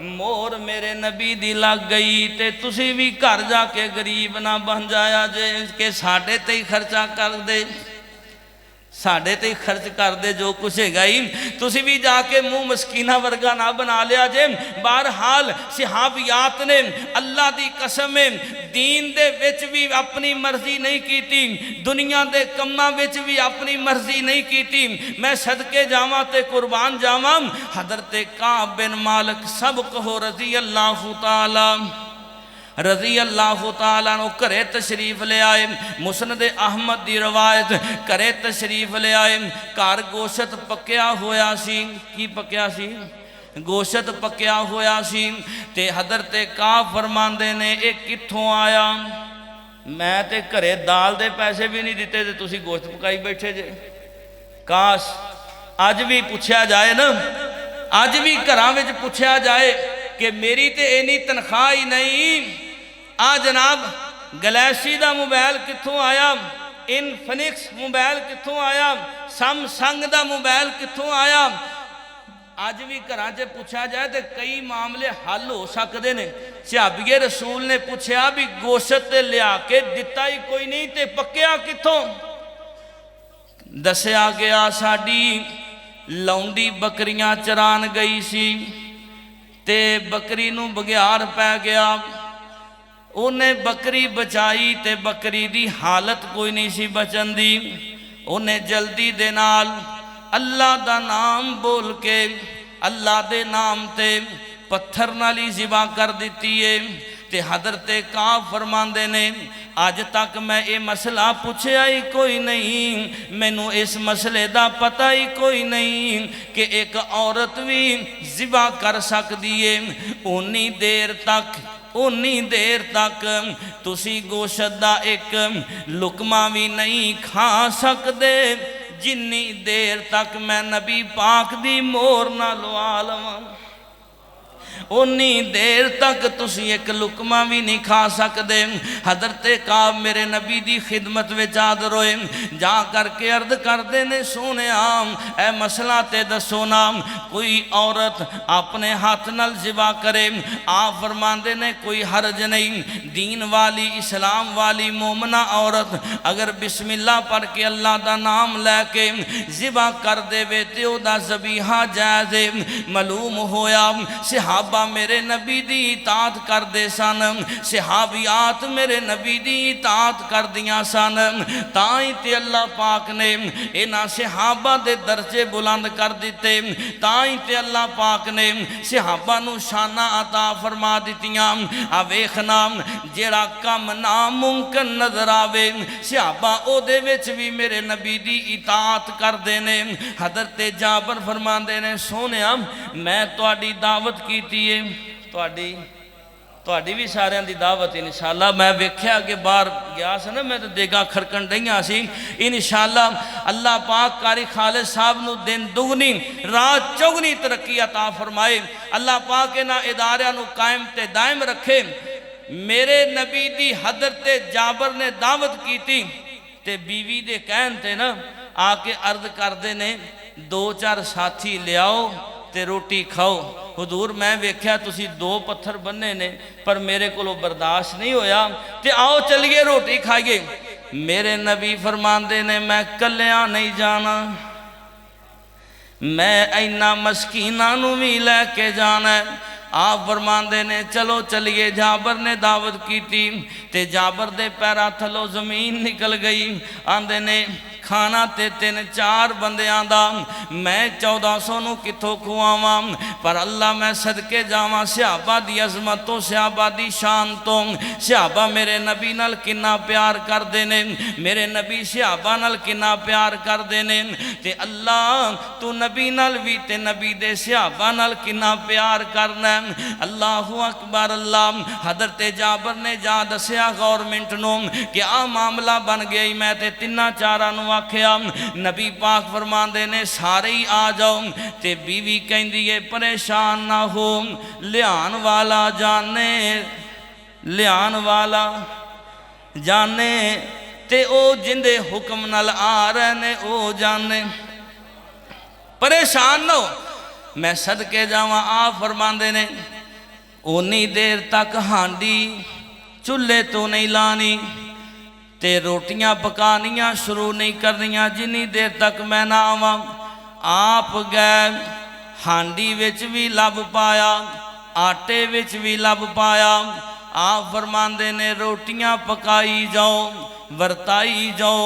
मोर मेरे नबी दी लग गई ते तुसी भी घर जाके गरीब ना बन जाया जे कि साढ़े ते ही खर्चा कर दे, साढ़े ते खर्च कर दे जो कुछ है ही, तुसी भी जाके मुंह मस्कीना वर्गा ना बना लिया जे। बहरहाल सहाबियात ने अल्लाह दी कसम दीन दे विच भी अपनी मर्जी नहीं की, दुनिया दे कम्मां विच भी अपनी मर्जी नहीं की। मैं सदके जावां ते कुर्बान जावां। हजरत काब बिन मालिक सब कहो रजी अल्लाह ताला रजी अल्लाह ताला नु घरे तशरीफ ले आए। मुसनद अहमद दी रवायत घरे तशरीफ ले आए। घर गोशत पक्या होया सी। की पक्या सी? गोशत पक्या होया सी। ते हजरत काब फरमांदे ने ये कित्थों आया? मैं ते घरे दाल दे पैसे भी नहीं दिते ते तुसी गोश्त पकाई बैठे जे। काश अज भी पूछा जाए ना, अज भी घरां विच पूछा जाए कि मेरी तो इन्नी तनख्वाह ही नहीं, आ जनाब गैलेक्सी का मोबाइल कित्थों आया, इनफिनिक्स मोबाइल कित्थों आया, सैमसंग का मोबाइल कित्थों आया। अज भी घर च पूछा जाए तो कई मामले हल हो सकते हैं। सहाबिए रसूल ने पूछा भी गोश्त लिया के दिता ही कोई नहीं तो पक्या कित्थों? दसिया गया साडी लौंडी बकरियां चरान गई सी ते बकरी नूं बघियार पै गया। उन्हें बकरी बचाई ते बकरी दी हालत कोई नहीं सी बचन दी। उन्हें जल्दी दे नाल अल्लाह दा नाम बोल के अल्लाह दे नाम ते पत्थर नाल ही ज़िबा कर दिती है। ते हजरत काब फरमांदे ने अज तक मैं ये मसला पूछया ही कोई नहीं, मैनू इस मसले का पता ही कोई नहीं कि एक औरत भी ज़िबा कर सकती है। उन्नी देर तक तुसी गोश्त दा एक लुकमा भी नहीं खा सकते जिन्नी देर तक मैं नबी पाक दी मोर ना लवा लवां। उन्नी देर तक तुसी एक लुकमा भी नहीं खा सकते। हजरत काब मेरे नबी दी खिदमत में हाज़र होए, जा करके अर्द करते ने सोने ए मसला ते दसो ना, कोई औरत अपने हाथ नाल ज़िबा करे। आप फरमाते ने कोई हरज नहीं, दीन वाली इस्लाम वाली मोमना औरत अगर बिस्मिल्लाह पढ़ के अल्लाह का नाम लैके ज़िबा कर देवे तो वह ज़बीहा जायज़ मालूम होया। सहाबा मेरे नबी दी इताअत करदे सन, सहाबियात मेरे नबी दी इताअत करदियां सन। ताई ते अल्लाह पाक ने इन्हां सहाबा दे दर्जे बुलंद कर दिते, ताई ते अल्लाह पाक ने सहाबा नूं शाना अता फरमा दित्तियां। आ वेखना जेड़ा कम नामुमकिन नजर आवे सहाबा ओदे विच भी मेरे नबी दी इताअत करदे ने। हजरत जाबर फरमांदे ने सोनिया मैं तुहाडी दावत कीती है, तुहाडी भी सारिਆਂ ਦੀ दावत इंशाअल्लाह। मैं वेख्या कि बाहर गया सी ना, मैं तो देगा खड़कन डईयां सी। इंशाअल्लाह अल्लाह पाक कारी खालिद साहब नूं दिन दुगनी रात चौगनी तरक्की अता फरमाए। अल्लाह पाक इन्हां इदारियां नूं कायम ते दायम रखे। मेरे नबी दी हजरत जाबर ने दावत की ते बीवी दे कहन ते ना आके अर्ज करते ने दो चार साथी लियाओ ते रोटी खाओ। हुजूर मैं वेख्या तुसी दो पत्थर बन्ने ने पर मेरे को बर्दाश्त नहीं होया ते आओ चलिए रोटी खाइए। मेरे नबी फरमांदे ने मैं कलिया नहीं जाना, मैं इन्ना मस्कीना नू भी लैके जाना है। आप फरमाते ने चलो चलिए। जाबर ने दावत की ते जाबर दे पैरा थलों जमीन निकल गई। आंदे ने खाना ते 3-4 बंदियां दा मैं 1400 नू किथों खुआवां। पर अल्लाह मैं सदके जावां सहाबा दी अजमत तो, सहाबा दी शान तो। सहाबा मेरे नबी नाल किन्ना प्यार करदे ने, मेरे नबी सहाबा नाल किन्ना प्यार करदे ने। ते अल्लाह तू नबी नाल भी ते नबी दे सहाबा नाल किन्ना प्यार करना। अल्लाहु अकबर। अल्लाह हजरत जाबर ने जा दसिया गवर्नमेंट नू कि आ मामला बन गया। मैं ते 3-4 नू आख्या। नबी पाक फरमाते ने सारे ही आ जाओ। ते बीवी कहती है परेशान ना हो, लियान वाला जाने, लियान वाला जाने ते ओ जिंदे हुक्म नाल आ रहे ने ओ जाने, परेशान ना हो। मैं सदके जावा। आ फरमाते ने उन्नी देर तक हांडी चूल्हे तो नहीं लानी ते रोटियां पकानियां शुरू नहीं करनियां जिन्नी देर तक मैं ना आवां। आप गए हांडी विच भी लब पाया, आटे विच भी लब पाया। आप फरमाते ने रोटियां पकाई जाओ, वरताई जाओ,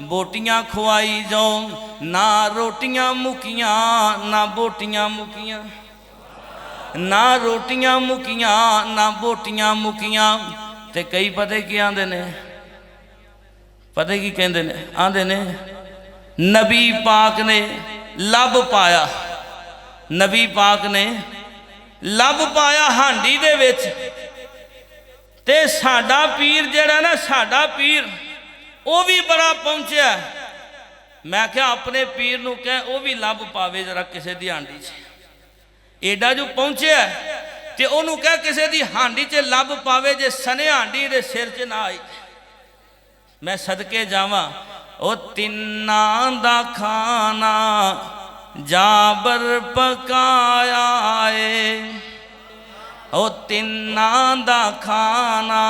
बोटियां खुआई जाओ। ना रोटियां मुकियां ना बोटियां मुकियां, ना रोटियां मुकियां ना बोटियां मुकियां। ते कई पते की आंदे ने, पता की कहते ने, आंदे ने नबी पाक ने लब पाया, नबी पाक ने लब पाया हांडी दे विच। ते साडा पीर जेड़ा ना, साडा पीर वो भी बड़ा पहुंचा। मैं क्या अपने पीर नू कह वो भी लब पावे जरा किसी दी हांडी च। एडा जो पहुंचा ते ओनू कह किसी दी हांडी च लब पावे, जे सने हांडी दे सिर च ना आई। मैं सदके जावा। ओ तिन्ना दा खाना जाबर पकाया है, ओ तिन्ना दा खाना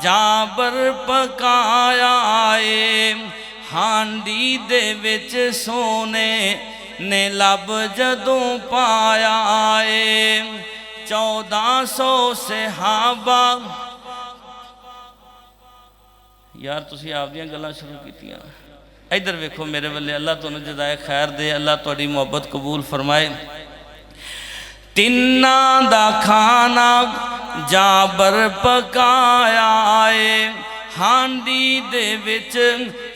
जाबर पकाया है। हांडी दे विच सोने ने लब जदों पाया है। 1400 सहाबा। यार तुसी आप दियां गल्लां शुरू कीतियां। इधर वेखो मेरे वाले। अल्लाह तुहानू जज़ाए खैर दे, अल्लाह तुहाडी मोहब्बत कबूल फरमाए। तिन्ना दा खाना जाबर पकाया है, हांडी दे विच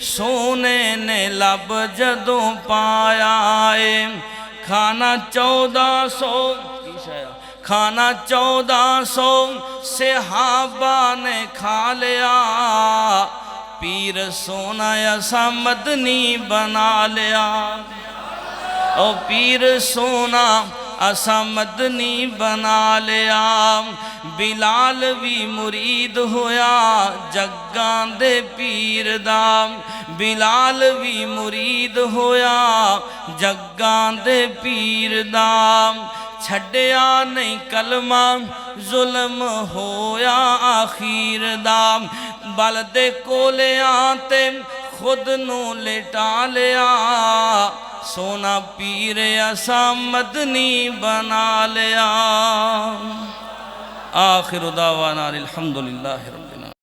सोने ने लब जदों पाया है। खाना 1400 खाना 1400 सहाबा ने खा लिया। पीर सोना असा मदनी बना लिया, ओ पीर सोना असा मदनी बना लिया। बिलाल भी मुरीद होया जग्गां दे पीर दा, बिलाल भी मुरीद होया जग्गां दे पीर दा। छड्डिया नहीं कलमा जुल्म होया आखिर दा। बल दे कोलिया ते खुद नू लिटा लिया। सोना पीर असा मदनी बना लिया। आखिर दावाना अल्हम्दुलिल्लाह।